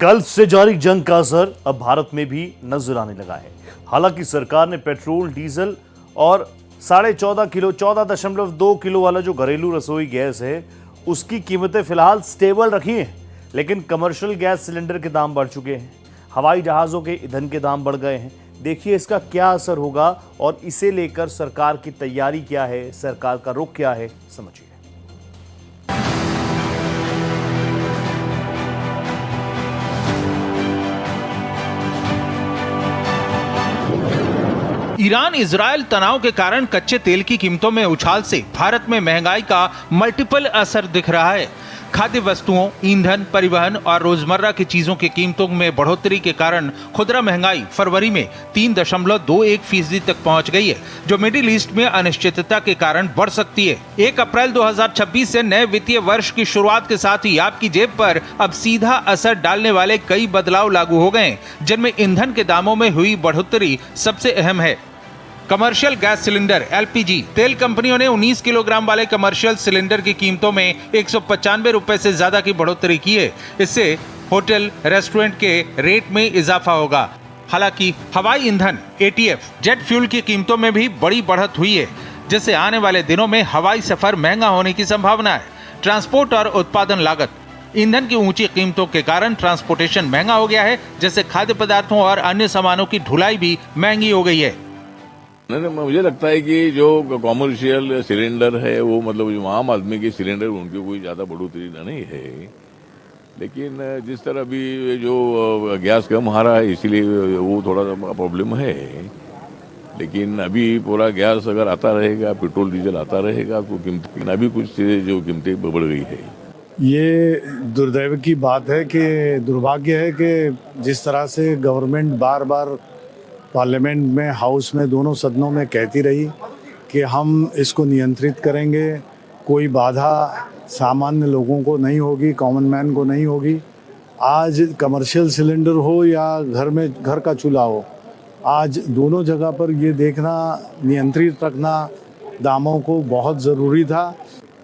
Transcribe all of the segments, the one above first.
Gulf से जारी जंग का असर अब भारत में भी नजर आने लगा है। हालांकि सरकार ने पेट्रोल, डीजल और 14.5 किलो 14.2 किलो वाला जो घरेलू रसोई गैस है उसकी कीमतें फिलहाल स्टेबल रखी हैं, लेकिन कमर्शियल गैस सिलेंडर के दाम बढ़ चुके हैं। हवाई जहाजों के ईंधन के दाम बढ़ गए हैं। देखिए इसका क्या असर होगा और इसे लेकर सरकार की तैयारी क्या है, सरकार का रुख क्या है, समझिए। ईरान इजरायल तनाव के कारण कच्चे तेल की कीमतों में उछाल से भारत में महंगाई का मल्टीपल असर दिख रहा है। खाद्य वस्तुओं, ईंधन, परिवहन और रोजमर्रा की चीजों की कीमतों में बढ़ोतरी के कारण खुदरा महंगाई फरवरी में 3.21% तक पहुंच गई है, जो मिडिल ईस्ट में अनिश्चितता के कारण बढ़ सकती है। 1 अप्रैल 2026 से नए वित्तीय वर्ष की शुरुआत के साथ ही आपकी जेब पर अब सीधा असर डालने वाले कई बदलाव लागू हो गए, जिनमें ईंधन के दामों में हुई बढ़ोतरी सबसे अहम है। Commercial gas cylinder LPG. तेल कंपनियों ने 19 किलोग्राम वाले कमर्शियल सिलेंडर की कीमतों में 195 रुपए से ज्यादा की बढ़ोतरी की है। इससे होटल, रेस्टोरेंट के रेट में इजाफा होगा। हालांकि हवाई ईंधन एटीएफ, जेट फ्यूल की कीमतों में भी बड़ी बढ़त हुई है, जिससे आने वाले दिनों में हवाई सफर महंगा होने की संभावना है। ट्रांसपोर्ट और उत्पादन लागत। ईंधन की ऊंची कीमतों के कारण ट्रांसपोर्टेशन महंगा हो गया है, जिससे खाद्य पदार्थों और अन्य सामानों की ढुलाई भी महंगी हो गई है। नहीं, मुझे लगता है कि जो कॉमर्शियल सिलेंडर है वो मतलब जो आम आदमी के सिलेंडर उनकी कोई ज्यादा बढ़ोतरी नहीं है, लेकिन जिस तरह अभी जो गैस कम आ रहा है इसीलिए वो थोड़ा सा प्रॉब्लम है। लेकिन अभी पूरा गैस अगर आता रहेगा, पेट्रोल डीजल आता रहेगा तो कीमत अभी कुछ चीजें जो कीमतें बढ़ गई है। ये दुर्दैव की बात है कि दुर्भाग्य है कि जिस तरह से गवर्नमेंट बार बार पार्लियामेंट में, हाउस में, दोनों सदनों में कहती रही कि हम इसको नियंत्रित करेंगे, कोई बाधा सामान्य लोगों को नहीं होगी, कॉमन मैन को नहीं होगी। आज कमर्शियल सिलेंडर हो या घर का चूल्हा हो, आज दोनों जगह पर ये देखना, नियंत्रित रखना दामों को बहुत ज़रूरी था।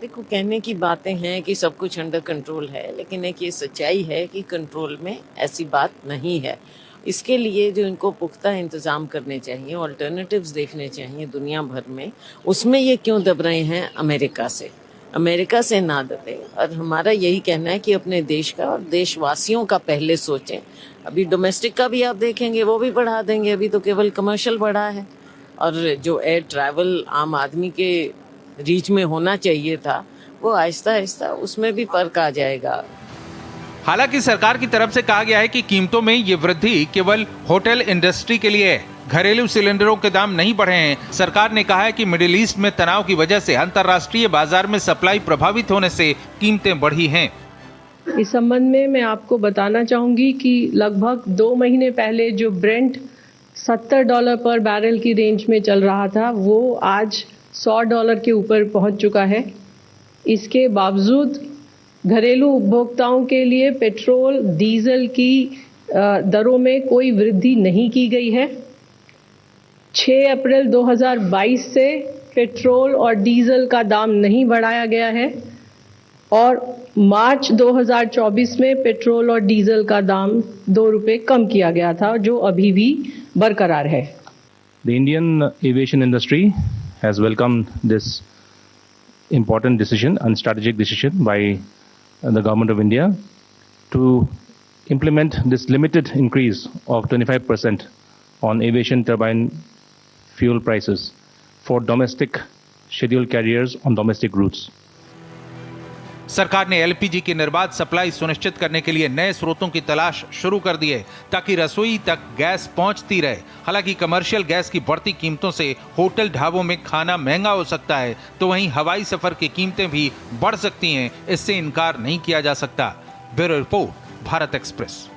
देखो, कहने की बातें हैं कि सब कुछ अंडर कंट्रोल है, लेकिन एक ये सच्चाई है कि कंट्रोल में ऐसी बात नहीं है। इसके लिए जो इनको पुख्ता इंतज़ाम करने चाहिए, ऑल्टरनेटिव्स देखने चाहिए दुनिया भर में। उसमें ये क्यों दब रहे हैं? अमेरिका से ना दबे। और हमारा यही कहना है कि अपने देश का और देशवासियों का पहले सोचें। अभी डोमेस्टिक का भी आप देखेंगे वो भी बढ़ा देंगे, अभी तो केवल कमर्शियल बढ़ा है। और जो एयर ट्रैवल आम आदमी के रीच में होना चाहिए था, वो आहिस्ता आहिस्ता उसमें भी फर्क आ जाएगा। हालांकि सरकार की तरफ से कहा गया है कि कीमतों में ये वृद्धि केवल होटल इंडस्ट्री के लिए है। घरेलू सिलेंडरों के दाम नहीं बढ़े हैं। सरकार ने कहा है कि मिडिल ईस्ट में तनाव की वजह से अंतर्राष्ट्रीय बाजार में सप्लाई प्रभावित होने से कीमतें बढ़ी हैं। इस संबंध में मैं आपको बताना चाहूंगी कि लगभग 2 महीने पहले जो ब्रेंट $70 पर बैरल की रेंज में चल रहा था, वो आज $100 के ऊपर पहुंच चुका है। इसके बावजूद घरेलू उपभोक्ताओं के लिए पेट्रोल, डीजल की दरों में कोई वृद्धि नहीं की गई है। 6 अप्रैल 2022 से पेट्रोल और डीजल का दाम नहीं बढ़ाया गया है और मार्च 2024 में पेट्रोल और डीजल का दाम 2 रुपये कम किया गया था, जो अभी भी बरकरार है। The Indian aviation industry has welcomed this important decision and strategic decision by the Government of India to implement this limited increase of 25% on aviation turbine fuel prices for domestic scheduled carriers on domestic routes. सरकार ने LPG की निर्बाध supply सुनिश्चित करने के लिए नए स्रोतों की तलाश शुरू कर दी है, ताकि रसोई तक गैस पहुंचती रहे। हालांकि कमर्शियल गैस की बढ़ती कीमतों से होटल, ढाबों में खाना महंगा हो सकता है, तो वहीं हवाई सफर की कीमतें भी बढ़ सकती हैं। इससे इनकार नहीं किया जा सकता। Bureau report, Bharat express.